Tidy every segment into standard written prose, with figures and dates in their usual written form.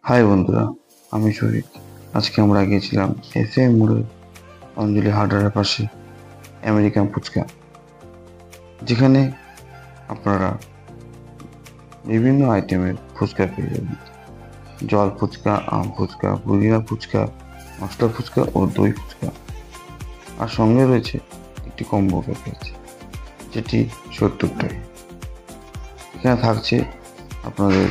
High বন্ধুরা, আমি শরীফ। আজকে আমরা গিয়েছিলাম এসএম মোড়ে অঞ্জলি হার্ডওয়্যারের পাশে আমেরিকান ফুচকা, যেখানে আপনারা বিভিন্ন আইটেমের ফুচকা পেয়ে যাবেন। জল ফুচকা, আম ফুচকা, পুদিনা ফুচকা, মশলা ফুচকা ও দই ফুচকা। আর সঙ্গে রয়েছে একটি কম্বো প্যাকেজ, যেটি 70 টাকা। এখানে থাকছে আপনাদের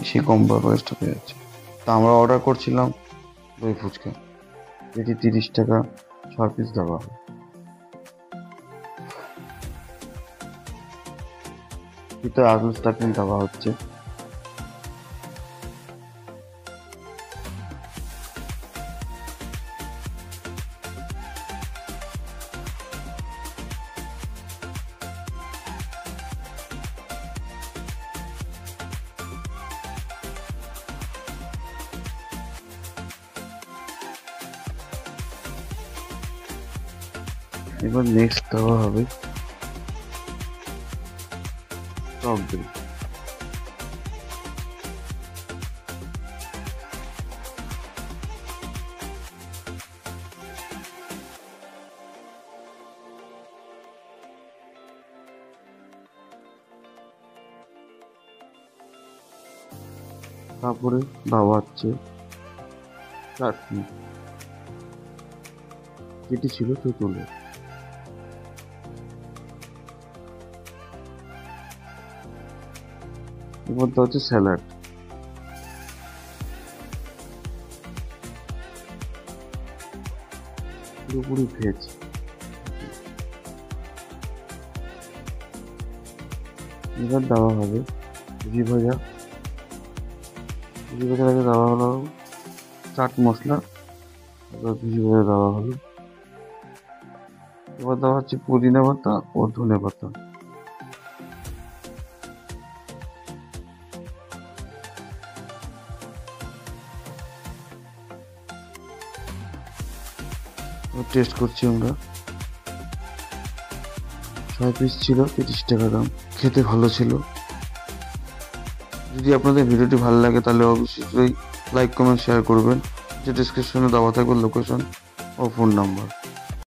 সেই কম্বো প্যাকেজটা পেয়ে যাচ্ছে। তা আমরা অর্ডার করছিলাম দই ফুচকা, যেটি 30 টাকা 6 পিস দেওয়া হয়। ভিতরে আলু স্টাফিং দেওয়া হচ্ছে। এবার নেক্সট দেওয়া হবে টক দই। তারপরে দেওয়া হচ্ছে চাটনি, যেটি ছিল তেঁতুলের। এবার দেওয়া হচ্ছে স্যালাড, পুরোপুরি ভেজ। এবার দেওয়া হবে ঘি ভাজা। ঘি ভাজার আগে দেওয়া হলো চাট মশলা, এবার ঘি ভাজা দেওয়া হলো। এবার দেওয়া হচ্ছে পুদিনা পাতা ও ধনে পাতা। টেস্ট করছি আমরা। 6 পিস ছিল, 30 টাকা দাম। খেতে ভালো ছিল। যদি আপনাদের ভিডিওটি ভালো লাগে তাহলে অবশ্যই লাইক, কমেন্ট, শেয়ার করবেন। যে ডেসক্রিপশনে দেওয়া থাকবে লোকেশন ও ফোন নাম্বার।